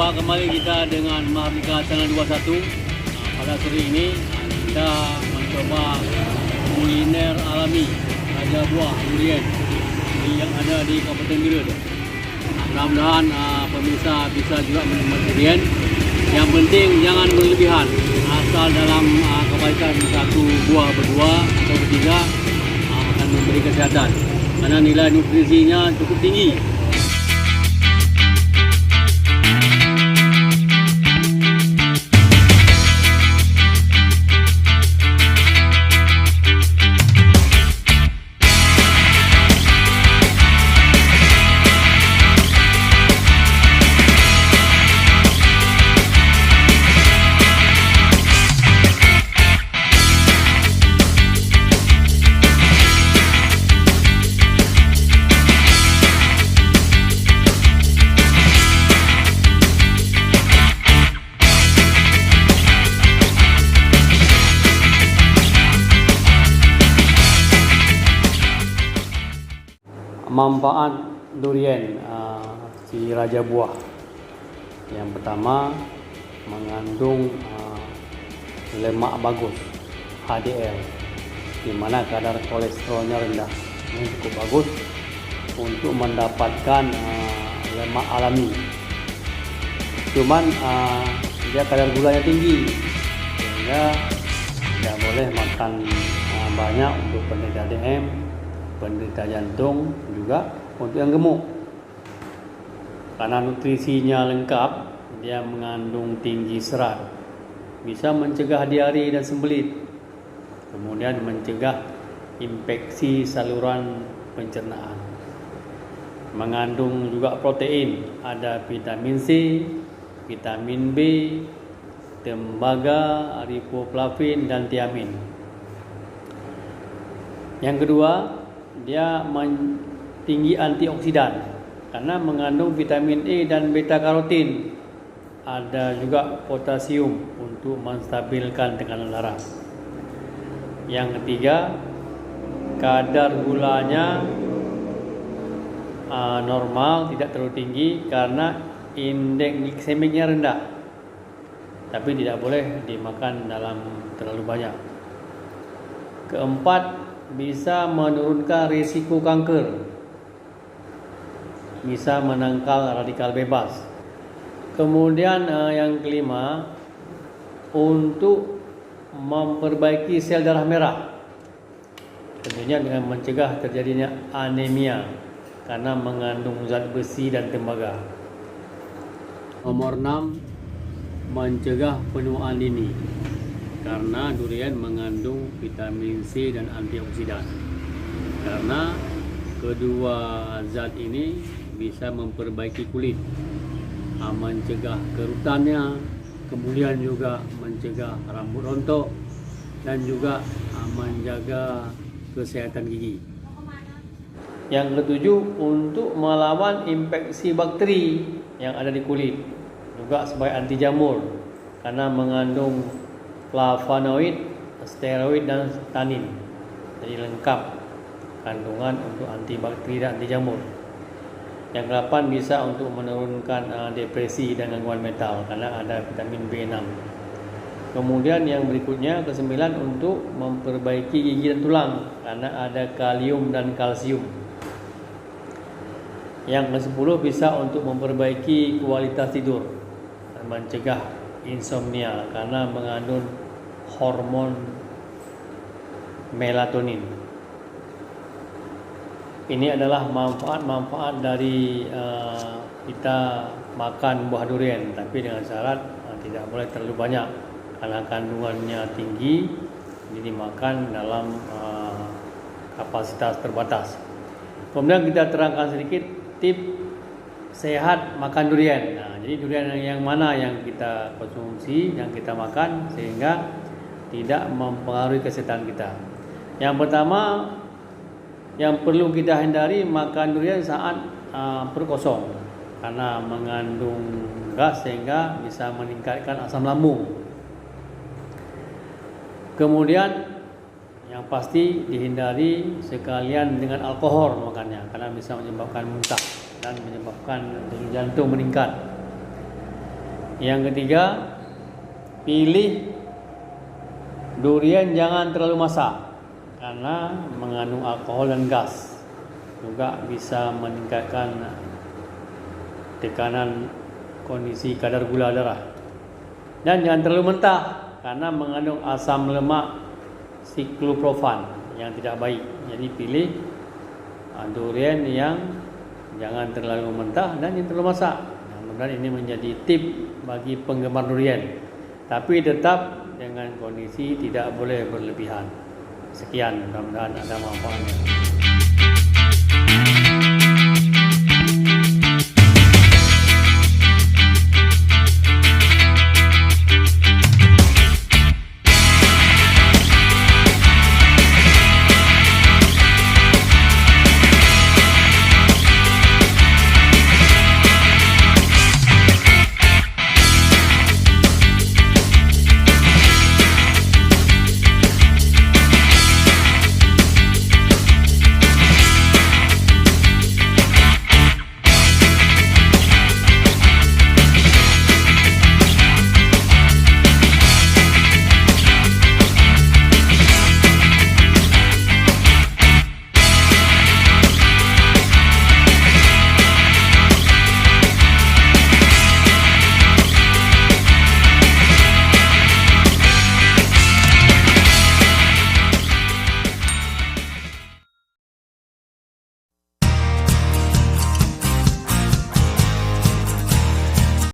Jumpa kembali kita dengan Mahardika Channel 21. Pada sore ini kita mencoba kuliner alami Raja Buah Durian yang ada di Kabupaten Bira. Mudah-mudahan pemirsa bisa juga menikmati durian. Yang penting jangan berlebihan, asal dalam kebaikan satu buah berdua atau bertiga akan memberi kesehatan karena nilai nutrisinya cukup tinggi. Manfaat durian si Raja Buah. Yang pertama, mengandung lemak bagus, HDL, di mana kadar kolesterolnya rendah. Ini cukup bagus untuk mendapatkan lemak alami. Cuman dia kadar gulanya tinggi, sehingga tidak boleh makan banyak untuk penderita DM, penderita jantung, juga untuk yang gemuk. Karena nutrisinya lengkap, dia mengandung tinggi serat, bisa mencegah diare dan sembelit, kemudian mencegah infeksi saluran pencernaan. Mengandung juga protein, ada vitamin C, vitamin B, tembaga, riboflavin, dan tiamin. Yang kedua, dia tinggi antioksidan karena mengandung vitamin E dan beta karotin. Ada juga potasium untuk menstabilkan tekanan darah. Yang ketiga, kadar gulanya normal, tidak terlalu tinggi karena indeks gliksemiknya rendah. Tapi tidak boleh dimakan dalam terlalu banyak. Keempat, bisa menurunkan risiko kanker, bisa menangkal radikal bebas. Kemudian yang kelima, untuk memperbaiki sel darah merah, tentunya dengan mencegah terjadinya anemia karena mengandung zat besi dan tembaga. Nomor 6, mencegah penuaan dini karena durian mengandung vitamin C dan antioksidan. Karena kedua zat ini bisa memperbaiki kulit, mencegah kerutannya, kemudian juga mencegah rambut rontok, dan juga menjaga kesehatan gigi. Yang ketujuh, untuk melawan infeksi bakteri yang ada di kulit, juga sebagai anti jamur karena mengandung flavonoid, steroid, dan tanin. Jadi lengkap kandungan untuk antibakteri dan anti jamur. Yang ke-8, bisa untuk menurunkan depresi dan gangguan mental karena ada vitamin B6. Kemudian yang berikutnya, ke-9, untuk memperbaiki gigi dan tulang karena ada kalium dan kalsium. Yang ke-10, bisa untuk memperbaiki kualitas tidur dan mencegah insomnia karena mengandung hormon melatonin. Ini adalah manfaat-manfaat dari kita makan buah durian, tapi dengan syarat tidak boleh terlalu banyak karena kandungannya tinggi. Ini dimakan dalam kapasitas terbatas. Kemudian kita terangkan sedikit tips sehat makan durian. Jadi durian yang mana yang kita konsumsi, yang kita makan sehingga tidak mempengaruhi kesehatan kita. Yang pertama, yang perlu kita hindari makan durian saat perut kosong karena mengandung gas sehingga bisa meningkatkan asam lambung. Kemudian yang pasti dihindari sekalian dengan alkohol makannya karena bisa menyebabkan muntah dan menyebabkan denyut jantung meningkat. Yang ketiga, pilih durian jangan terlalu masak karena mengandung alkohol dan gas, juga bisa meningkatkan tekanan kondisi kadar gula darah. Dan jangan terlalu mentah karena mengandung asam lemak siklopropan yang tidak baik. Jadi pilih durian yang jangan terlalu mentah dan jangan terlalu masak. Mudah-mudahan ini menjadi tip bagi penggemar durian, tapi tetap dengan kondisi tidak boleh berlebihan. Sekian, mudah-mudahan ada manfaatnya.